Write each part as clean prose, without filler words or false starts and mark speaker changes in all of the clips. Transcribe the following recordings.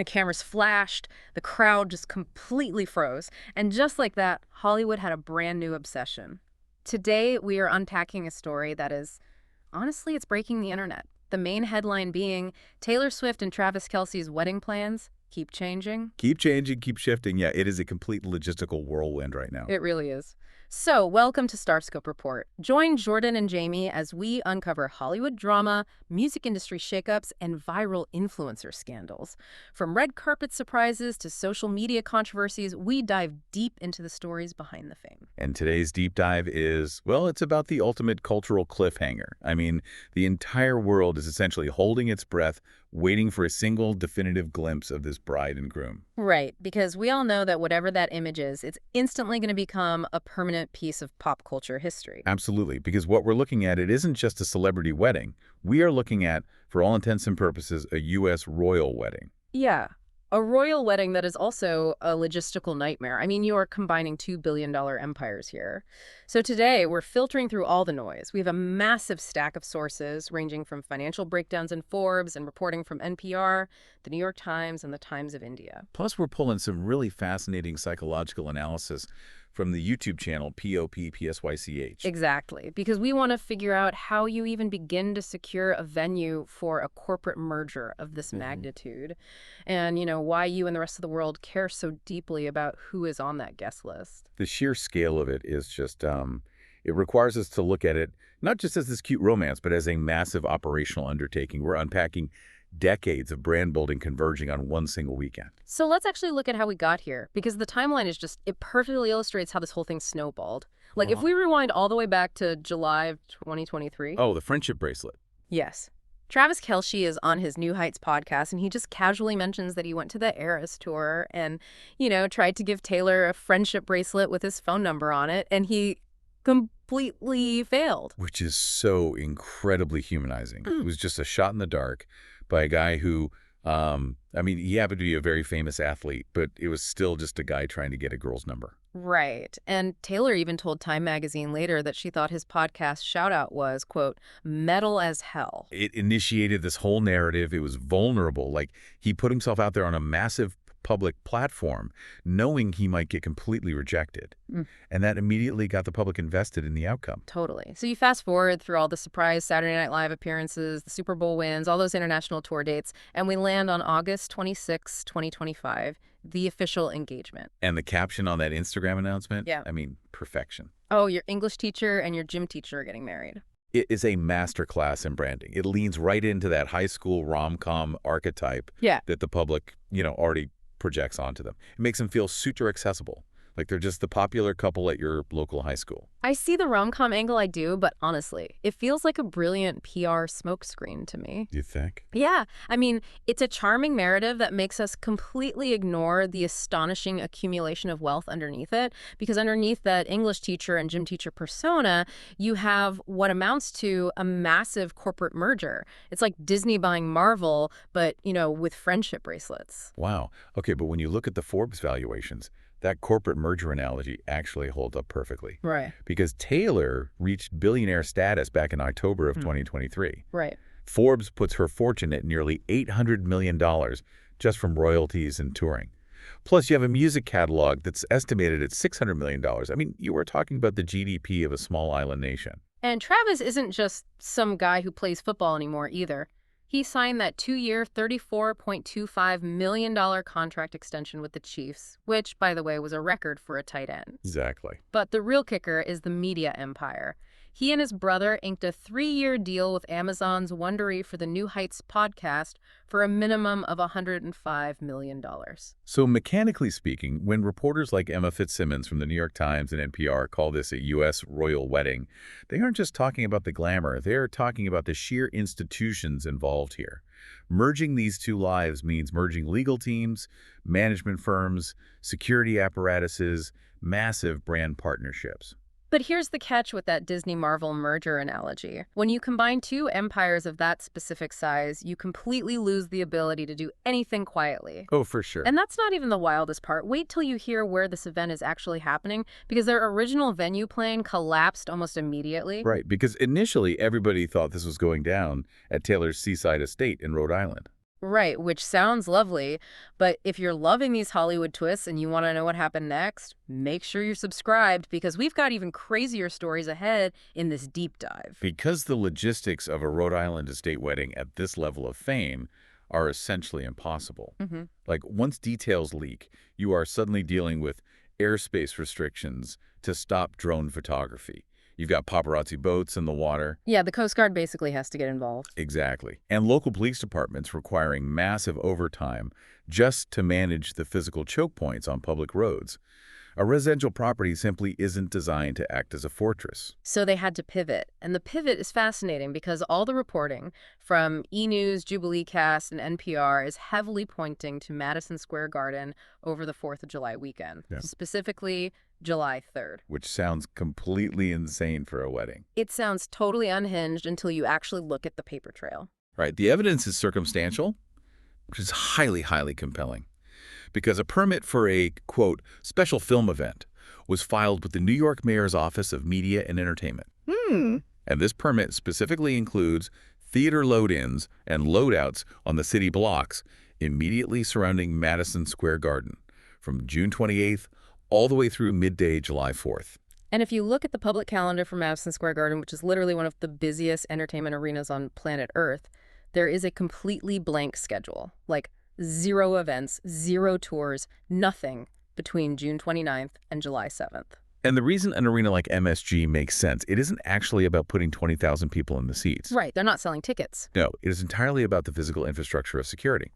Speaker 1: The cameras flashed, the crowd just completely froze, and just like that, Hollywood had a brand new obsession. Today, we are unpacking a story that is, honestly, it's breaking the internet. The main headline being Taylor Swift and Travis Kelce's wedding plans keep changing.
Speaker 2: Keep changing, keep shifting. Yeah, it is a complete logistical whirlwind right now.
Speaker 1: It really is. So, welcome to Starscope Report. Join Jordan and Jamie as we uncover Hollywood drama, music industry shakeups, and viral influencer scandals. From red carpet surprises to social media controversies, we dive deep into the stories behind the fame.
Speaker 2: And today's deep dive is, well, it's about the ultimate cultural cliffhanger. I mean, the entire world is essentially holding its breath, waiting for a single definitive glimpse of this bride and groom.
Speaker 1: Right, because we all know that whatever that image is, it's instantly going to become a permanent piece of pop culture history.
Speaker 2: Absolutely, because what we're looking at, it isn't just a celebrity wedding. We are looking at, for all intents and purposes, a U.S. royal wedding.
Speaker 1: Yeah, a royal wedding that is also a logistical nightmare. I mean, you are combining $2 billion empires here. So today, we're filtering through all the noise. We have a massive stack of sources ranging from financial breakdowns in Forbes and reporting from NPR, the New York Times, and the Times of India.
Speaker 2: Plus, we're pulling some really fascinating psychological analysis from the YouTube channel POPPSYCH.
Speaker 1: Exactly, because we want to figure out how you even begin to secure a venue for a corporate merger of this magnitude, and, why you and the rest of the world care so deeply about who is on that guest list.
Speaker 2: The sheer scale of it is just, it requires us to look at it not just as this cute romance, but as a massive operational undertaking. We're unpacking decades of brand building converging on one single weekend.
Speaker 1: So let's actually look at how we got here, because the timeline is just, it perfectly illustrates how this whole thing snowballed. Like, if we rewind all the way back to July of 2023.
Speaker 2: Oh, the friendship bracelet.
Speaker 1: Yes. Travis Kelce is on his New Heights podcast, and he just casually mentions that he went to the Eras tour and, tried to give Taylor a friendship bracelet with his phone number on it, and he completely failed.
Speaker 2: Which is so incredibly humanizing. It was just a shot in the dark by a guy who, he happened to be a very famous athlete, but it was still just a guy trying to get a girl's number.
Speaker 1: Right. And Taylor even told Time magazine later that she thought his podcast shout-out was, quote, metal as hell.
Speaker 2: It initiated this whole narrative. It was vulnerable. Like, he put himself out there on a massive public platform, knowing he might get completely rejected. And that immediately got the public invested in the outcome.
Speaker 1: Totally. So you fast forward through all the surprise Saturday Night Live appearances, the Super Bowl wins, all those international tour dates, and we land on August 26, 2025, the official engagement.
Speaker 2: And the caption on that Instagram announcement?
Speaker 1: Yeah.
Speaker 2: Perfection.
Speaker 1: Oh, your English teacher and your gym teacher are getting married.
Speaker 2: It is a masterclass in branding. It leans right into that high school rom-com archetype that the public, already projects onto them. It makes them feel super accessible, like they're just the popular couple at your local high school.
Speaker 1: I see the rom-com angle, I do, but honestly, it feels like a brilliant PR smokescreen to me.
Speaker 2: You think?
Speaker 1: Yeah. It's a charming narrative that makes us completely ignore the astonishing accumulation of wealth underneath it, because underneath that English teacher and gym teacher persona, you have what amounts to a massive corporate merger. It's like Disney buying Marvel, but, with friendship bracelets.
Speaker 2: Wow. Okay, but when you look at the Forbes valuations, that corporate merger analogy actually holds up perfectly.
Speaker 1: Right.
Speaker 2: Because Taylor reached billionaire status back in October of 2023.
Speaker 1: Right.
Speaker 2: Forbes puts her fortune at nearly $800 million just from royalties and touring. Plus, you have a music catalog that's estimated at $600 million. You were talking about the GDP of a small island nation.
Speaker 1: And Travis isn't just some guy who plays football anymore either. He signed that 2-year, $34.25 million contract extension with the Chiefs, which, by the way, was a record for a tight end.
Speaker 2: Exactly.
Speaker 1: But the real kicker is the media empire. He and his brother inked a 3-year deal with Amazon's Wondery for the New Heights podcast for a minimum of $105 million.
Speaker 2: So mechanically speaking, when reporters like Emma Fitzsimmons from the New York Times and NPR call this a U.S. royal wedding, they aren't just talking about the glamour. They're talking about the sheer institutions involved here. Merging these two lives means merging legal teams, management firms, security apparatuses, massive brand partnerships.
Speaker 1: But here's the catch with that Disney-Marvel merger analogy. When you combine two empires of that specific size, you completely lose the ability to do anything quietly.
Speaker 2: Oh, for sure.
Speaker 1: And that's not even the wildest part. Wait till you hear where this event is actually happening, because their original venue plan collapsed almost immediately.
Speaker 2: Right, because initially everybody thought this was going down at Taylor's seaside estate in Rhode Island.
Speaker 1: Right, which sounds lovely, but if you're loving these Hollywood twists and you want to know what happened next, make sure you're subscribed because we've got even crazier stories ahead in this deep dive.
Speaker 2: Because the logistics of a Rhode Island estate wedding at this level of fame are essentially impossible.
Speaker 1: Hmm.
Speaker 2: Like, once details leak, you are suddenly dealing with airspace restrictions to stop drone photography. You've got paparazzi boats in the water.
Speaker 1: Yeah, the Coast Guard basically has to get involved.
Speaker 2: Exactly. And local police departments requiring massive overtime just to manage the physical choke points on public roads. A residential property simply isn't designed to act as a fortress.
Speaker 1: So they had to pivot. And the pivot is fascinating because all the reporting from E! News, Jubilee Cast, and NPR is heavily pointing to Madison Square Garden over the 4th of July weekend,
Speaker 2: Yeah.
Speaker 1: specifically July 3rd.
Speaker 2: Which sounds completely insane for a wedding.
Speaker 1: It sounds totally unhinged until you actually look at the paper trail.
Speaker 2: Right, the evidence is circumstantial, which is highly, highly compelling. Because a permit for a, quote, special film event was filed with the New York Mayor's Office of Media and Entertainment. And this permit specifically includes theater load-ins and load-outs on the city blocks immediately surrounding Madison Square Garden from June 28th all the way through midday July 4th.
Speaker 1: And if you look at the public calendar for Madison Square Garden, which is literally one of the busiest entertainment arenas on planet Earth, there is a completely blank schedule. Like, 0 events, 0 tours, nothing between June 29th and July 7th.
Speaker 2: And the reason an arena like MSG makes sense, it isn't actually about putting 20,000 people in the seats.
Speaker 1: Right, they're not selling tickets.
Speaker 2: No, it is entirely about the physical infrastructure of security.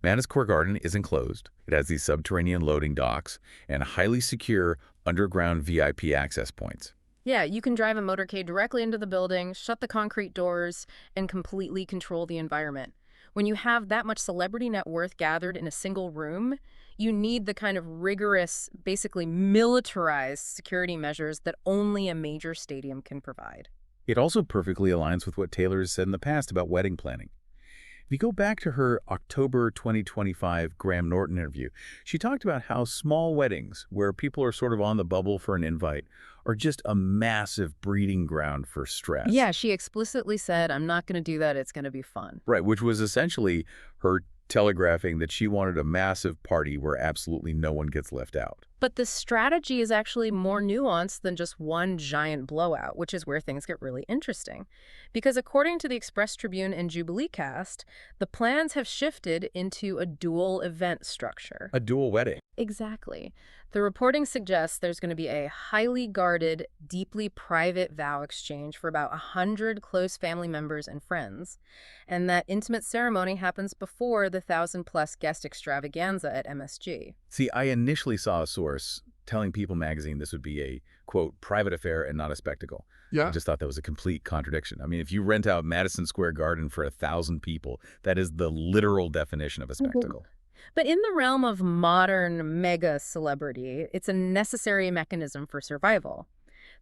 Speaker 2: Madison Square Garden is enclosed. It has these subterranean loading docks and highly secure underground VIP access points.
Speaker 1: Yeah, you can drive a motorcade directly into the building, shut the concrete doors, and completely control the environment. When you have that much celebrity net worth gathered in a single room, you need the kind of rigorous, basically militarized security measures that only a major stadium can provide.
Speaker 2: It also perfectly aligns with what Taylor has said in the past about wedding planning. If you go back to her October 2025 Graham Norton interview, she talked about how small weddings, where people are sort of on the bubble for an invite, are just a massive breeding ground for stress.
Speaker 1: Yeah, she explicitly said, I'm not going to do that, it's going to be fun.
Speaker 2: Right, which was essentially her telegraphing that she wanted a massive party where absolutely no one gets left out.
Speaker 1: But the strategy is actually more nuanced than just one giant blowout, which is where things get really interesting. Because according to the Express Tribune and Jubilee Cast, the plans have shifted into a dual event structure.
Speaker 2: A dual wedding.
Speaker 1: Exactly. The reporting suggests there's going to be a highly guarded, deeply private vow exchange for about 100 close family members and friends, and that intimate ceremony happens before the 1,000-plus guest extravaganza at MSG.
Speaker 2: See, I initially saw a source telling People magazine this would be a, quote, private affair and not a spectacle.
Speaker 3: Yeah.
Speaker 2: I just thought that was a complete contradiction. I mean, if you rent out Madison Square Garden for 1,000 people, that is the literal definition of a spectacle.
Speaker 1: But in the realm of modern mega celebrity, it's a necessary mechanism for survival.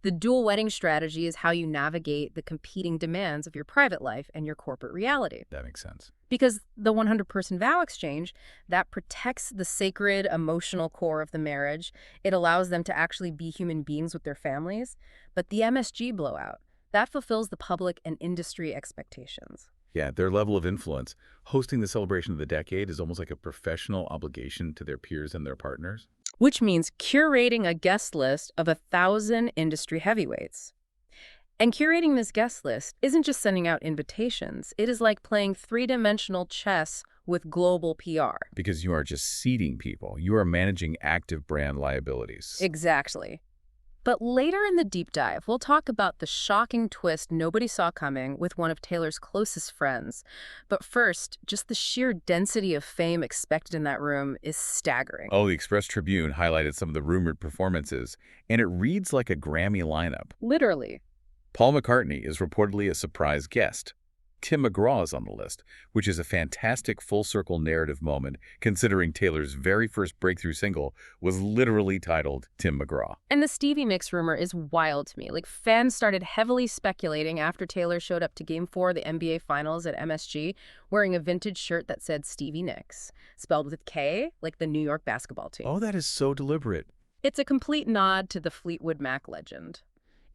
Speaker 1: The dual wedding strategy is how you navigate the competing demands of your private life and your corporate reality.
Speaker 2: That makes sense.
Speaker 1: Because the 100-person vow exchange, that protects the sacred emotional core of the marriage. It allows them to actually be human beings with their families. But the MSG blowout, that fulfills the public and industry expectations.
Speaker 2: Yeah, their level of influence. Hosting the celebration of the decade is almost like a professional obligation to their peers and their partners.
Speaker 1: Which means curating a guest list of 1,000 industry heavyweights. And curating this guest list isn't just sending out invitations. It is like playing three-dimensional chess with global PR.
Speaker 2: Because you are just seeding people. You are managing active brand liabilities.
Speaker 1: Exactly. But later in the deep dive, we'll talk about the shocking twist nobody saw coming with one of Taylor's closest friends. But first, just the sheer density of fame expected in that room is staggering.
Speaker 2: Oh, the Express Tribune highlighted some of the rumored performances, and it reads like a Grammy lineup.
Speaker 1: Literally.
Speaker 2: Paul McCartney is reportedly a surprise guest. Tim McGraw is on the list, which is a fantastic full-circle narrative moment considering Taylor's very first breakthrough single was literally titled Tim McGraw.
Speaker 1: And the Stevie mix rumor is wild to me. Like, fans started heavily speculating after Taylor showed up to Game 4 of the NBA Finals at MSG wearing a vintage shirt that said Stevie Nicks, spelled with K, like the New York basketball team.
Speaker 2: Oh, that is so deliberate.
Speaker 1: It's a complete nod to the Fleetwood Mac legend.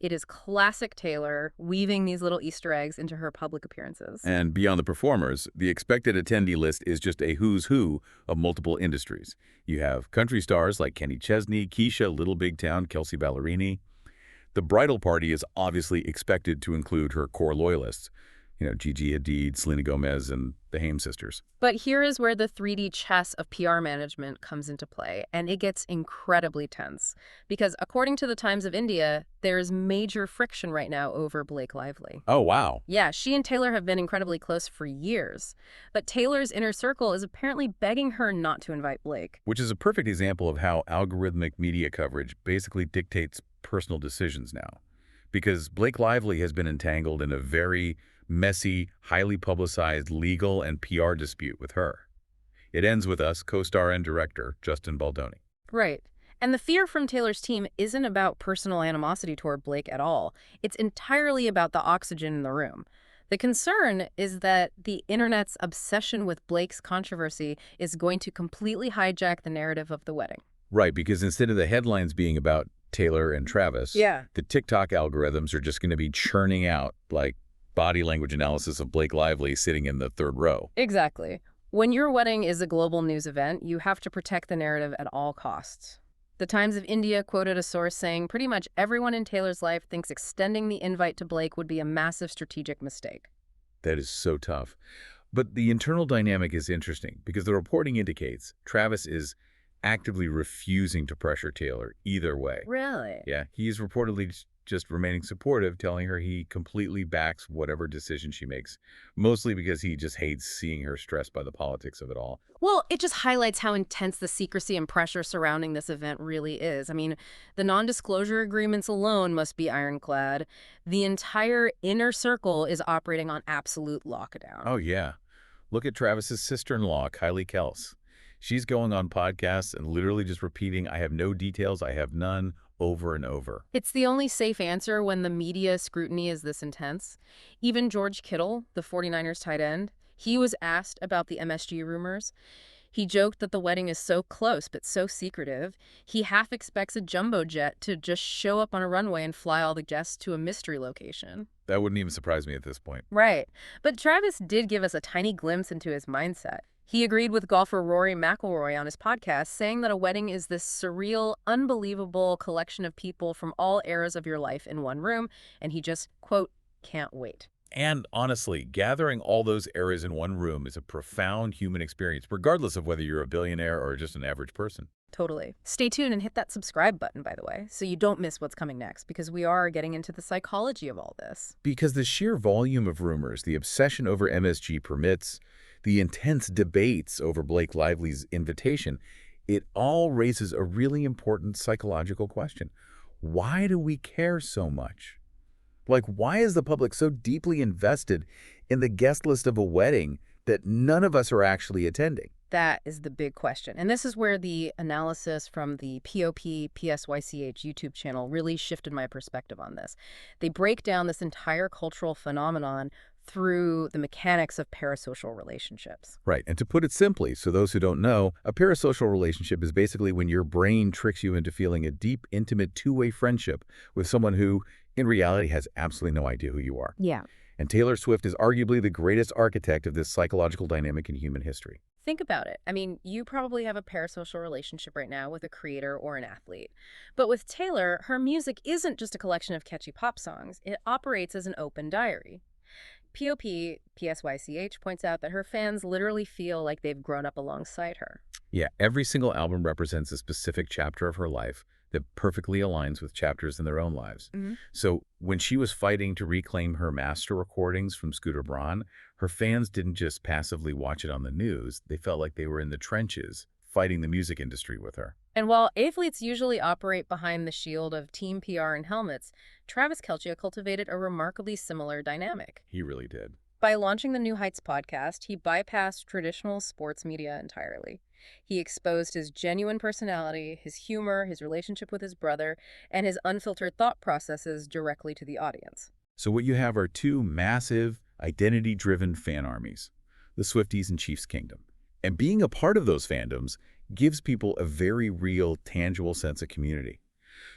Speaker 1: It is classic Taylor, weaving these little Easter eggs into her public appearances.
Speaker 2: And beyond the performers, the expected attendee list is just a who's who of multiple industries. You have country stars like Kenny Chesney, Keisha, Little Big Town, Kelsey Ballerini. The bridal party is obviously expected to include her core loyalists. Gigi Hadid, Selena Gomez, and the Haim sisters.
Speaker 1: But here is where the 3D chess of PR management comes into play, and it gets incredibly tense. Because according to the Times of India, there is major friction right now over Blake Lively.
Speaker 2: Oh, wow.
Speaker 1: Yeah, she and Taylor have been incredibly close for years. But Taylor's inner circle is apparently begging her not to invite Blake.
Speaker 2: Which is a perfect example of how algorithmic media coverage basically dictates personal decisions now. Because Blake Lively has been entangled in a very messy, highly publicized legal and PR dispute with her. It ends with us, co-star and director, Justin Baldoni.
Speaker 1: Right. And the fear from Taylor's team isn't about personal animosity toward Blake at all. It's entirely about the oxygen in the room. The concern is that the internet's obsession with Blake's controversy is going to completely hijack the narrative of the wedding.
Speaker 2: Right, because instead of the headlines being about Taylor and Travis, the TikTok algorithms are just going to be churning out, like, body language analysis of Blake Lively sitting in the third row.
Speaker 1: Exactly. When your wedding is a global news event, you have to protect the narrative at all costs. The Times of India quoted a source saying pretty much everyone in Taylor's life thinks extending the invite to Blake would be a massive strategic mistake.
Speaker 2: That is so tough. But the internal dynamic is interesting because the reporting indicates Travis is actively refusing to pressure Taylor either way.
Speaker 1: Really?
Speaker 2: Yeah, he's reportedly just remaining supportive, telling her he completely backs whatever decision she makes, mostly because he just hates seeing her stressed by the politics of it all.
Speaker 1: Well, it just highlights how intense the secrecy and pressure surrounding this event really is. I mean, the non-disclosure agreements alone must be ironclad. The entire inner circle is operating on absolute lockdown.
Speaker 2: Oh, yeah. Look at Travis's sister-in-law, Kylie Kelce. She's going on podcasts and literally just repeating, "I have no details, I have none," over and over.
Speaker 1: It's the only safe answer when the media scrutiny is this intense. Even George Kittle, the 49ers tight end, he was asked about the MSG rumors. He joked that the wedding is so close but so secretive, he half expects a jumbo jet to just show up on a runway and fly all the guests to a mystery location.
Speaker 2: That wouldn't even surprise me at this point.
Speaker 1: Right. But Travis did give us a tiny glimpse into his mindset. He agreed with golfer Rory McIlroy on his podcast, saying that a wedding is this surreal, unbelievable collection of people from all eras of your life in one room, and he just, quote, can't wait.
Speaker 2: And honestly, gathering all those eras in one room is a profound human experience, regardless of whether you're a billionaire or just an average person.
Speaker 1: Totally. Stay tuned and hit that subscribe button, by the way, so you don't miss what's coming next, because we are getting into the psychology of all this.
Speaker 2: Because the sheer volume of rumors, the obsession over MSG permits, the intense debates over Blake Lively's invitation, it all raises a really important psychological question. Why do we care so much? Like, why is the public so deeply invested in the guest list of a wedding that none of us are actually attending?
Speaker 1: That is the big question. And this is where the analysis from the POP/PSYCH YouTube channel really shifted my perspective on this. They break down this entire cultural phenomenon through the mechanics of parasocial relationships.
Speaker 2: Right. And to put it simply, so those who don't know, a parasocial relationship is basically when your brain tricks you into feeling a deep, intimate, two-way friendship with someone who, in reality, has absolutely no idea who you are.
Speaker 1: Yeah.
Speaker 2: And Taylor Swift is arguably the greatest architect of this psychological dynamic in human history.
Speaker 1: Think about it. I mean, you probably have a parasocial relationship right now with a creator or an athlete. But with Taylor, her music isn't just a collection of catchy pop songs. It operates as an open diary. POP/PSYCH points out that her fans literally feel like they've grown up alongside her.
Speaker 2: Yeah, every single album represents a specific chapter of her life that perfectly aligns with chapters in their own lives. So when she was fighting to reclaim her master recordings from Scooter Braun, her fans didn't just passively watch it on the news. They felt like they were in the trenches fighting the music industry with her.
Speaker 1: And while athletes usually operate behind the shield of team PR and helmets, Travis Kelce cultivated a remarkably similar dynamic.
Speaker 2: He really did.
Speaker 1: By launching the New Heights podcast, he bypassed traditional sports media entirely. He exposed his genuine personality, his humor, his relationship with his brother, and his unfiltered thought processes directly to the audience.
Speaker 2: So what you have are two massive, identity-driven fan armies, the Swifties and Chiefs Kingdom. And being a part of those fandoms gives people a very real, tangible sense of community.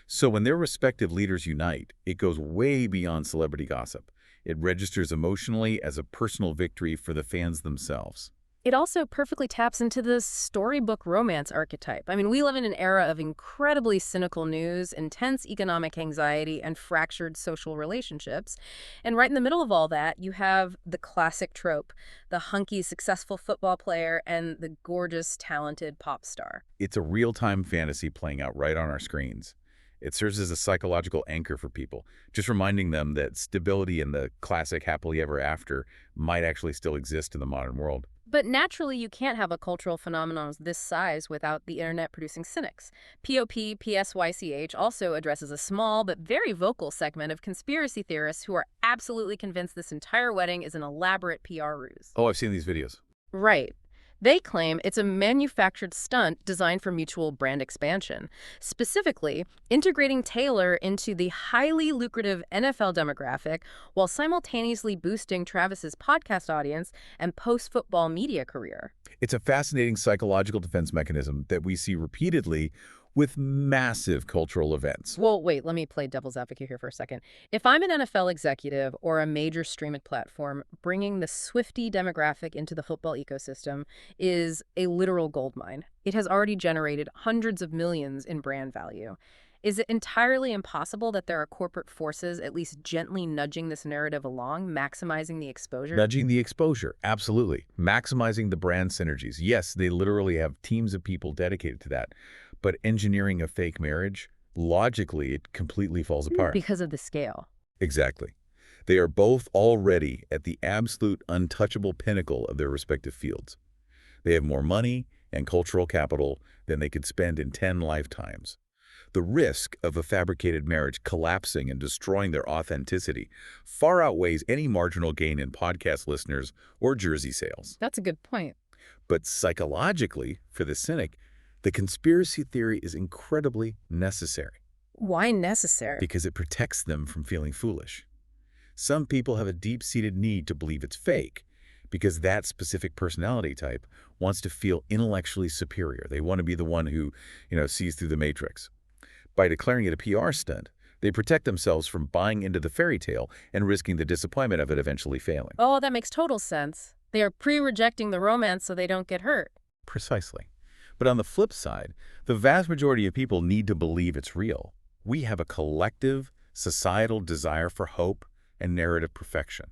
Speaker 2: So when their respective leaders unite, it goes way beyond celebrity gossip. It registers emotionally as a personal victory for the fans themselves.
Speaker 1: It also perfectly taps into the storybook romance archetype. I mean, we live in an era of incredibly cynical news, intense economic anxiety, and fractured social relationships. And right in the middle of all that, you have the classic trope, the hunky, successful football player and the gorgeous, talented pop star.
Speaker 2: It's a real-time fantasy playing out right on our screens. It serves as a psychological anchor for people, just reminding them that stability in the classic happily ever after might actually still exist in the modern world.
Speaker 1: But naturally, you can't have a cultural phenomenon of this size without the internet producing cynics. POP/PSYCH also addresses a small but very vocal segment of conspiracy theorists who are absolutely convinced this entire wedding is an elaborate PR ruse.
Speaker 2: Oh, I've seen these videos.
Speaker 1: Right. They claim it's a manufactured stunt designed for mutual brand expansion, specifically integrating Taylor into the highly lucrative NFL demographic while simultaneously boosting Travis's podcast audience and post-football media career.
Speaker 2: It's a fascinating psychological defense mechanism that we see repeatedly with massive cultural events.
Speaker 1: Well, wait, let me play devil's advocate here for a second. If I'm an NFL executive or a major streaming platform, bringing the Swiftie demographic into the football ecosystem is a literal goldmine. It has already generated hundreds of millions in brand value. Is it entirely impossible that there are corporate forces at least gently nudging this narrative along, maximizing the exposure?
Speaker 2: Nudging the exposure, absolutely. Maximizing the brand synergies. Yes, they literally have teams of people dedicated to that. But engineering a fake marriage, logically, it completely falls apart.
Speaker 1: Because of the scale.
Speaker 2: Exactly. They are both already at the absolute untouchable pinnacle of their respective fields. They have more money and cultural capital than they could spend in 10 lifetimes. The risk of a fabricated marriage collapsing and destroying their authenticity far outweighs any marginal gain in podcast listeners or jersey sales.
Speaker 1: That's a good point.
Speaker 2: But psychologically, for the cynic, the conspiracy theory is incredibly necessary
Speaker 1: Why necessary?
Speaker 2: because it protects them from feeling foolish. Some people have a deep-seated need to believe it's fake because that specific personality type wants to feel intellectually superior. They want to be the one who, sees through the matrix. By declaring it a PR stunt, they protect themselves from buying into the fairy tale and risking the disappointment of it eventually failing.
Speaker 1: Oh, that makes total sense. They are pre-rejecting the romance so they don't get hurt.
Speaker 2: Precisely. But on the flip side, the vast majority of people need to believe it's real. We have a collective, societal desire for hope and narrative perfection.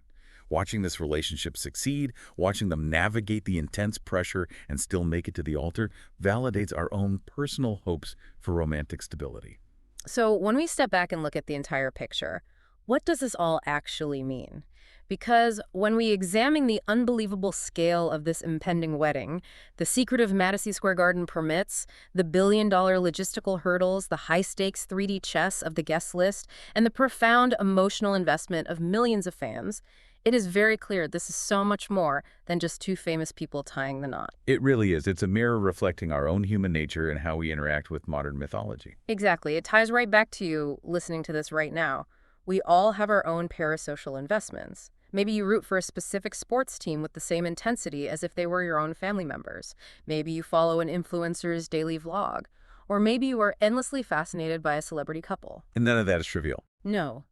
Speaker 2: Watching this relationship succeed, watching them navigate the intense pressure and still make it to the altar, validates our own personal hopes for romantic stability.
Speaker 1: So when we step back and look at the entire picture, what does this all actually mean? Because when we examine the unbelievable scale of this impending wedding, the secretive Madison Square Garden permits, the billion-dollar logistical hurdles, the high-stakes 3D chess of the guest list, and the profound emotional investment of millions of fans, it is very clear this is so much more than just two famous people tying the knot.
Speaker 2: It really is. It's a mirror reflecting our own human nature and how we interact with modern mythology.
Speaker 1: Exactly. It ties right back to you listening to this right now. We all have our own parasocial investments. Maybe you root for a specific sports team with the same intensity as if they were your own family members. Maybe you follow an influencer's daily vlog. Or maybe you are endlessly fascinated by a celebrity couple.
Speaker 2: And none of that is trivial.
Speaker 1: No.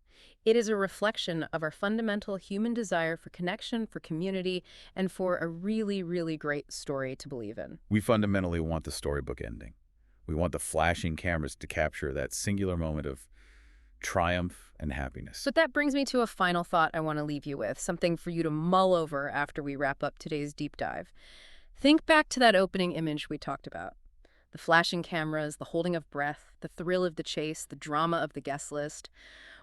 Speaker 1: It is a reflection of our fundamental human desire for connection, for community, and for a really, really great story to believe in.
Speaker 2: We fundamentally want the storybook ending. We want the flashing cameras to capture that singular moment of triumph and happiness.
Speaker 1: But that brings me to a final thought I want to leave you with, something for you to mull over after we wrap up today's deep dive. Think back to that opening image we talked about. The flashing cameras, the holding of breath, the thrill of the chase, the drama of the guest list.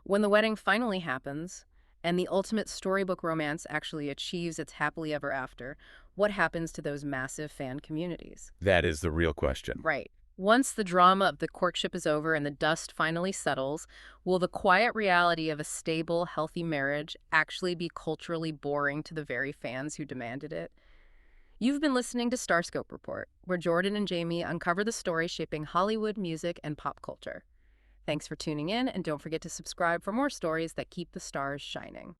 Speaker 1: When the wedding finally happens, and the ultimate storybook romance actually achieves its happily ever after, what happens to those massive fan communities?
Speaker 2: That is the real question.
Speaker 1: Right. Once the drama of the courtship is over and the dust finally settles, will the quiet reality of a stable, healthy marriage actually be culturally boring to the very fans who demanded it? You've been listening to Starscope Report, where Jordan and Jamie uncover the story shaping Hollywood, music, and pop culture. Thanks for tuning in, and don't forget to subscribe for more stories that keep the stars shining.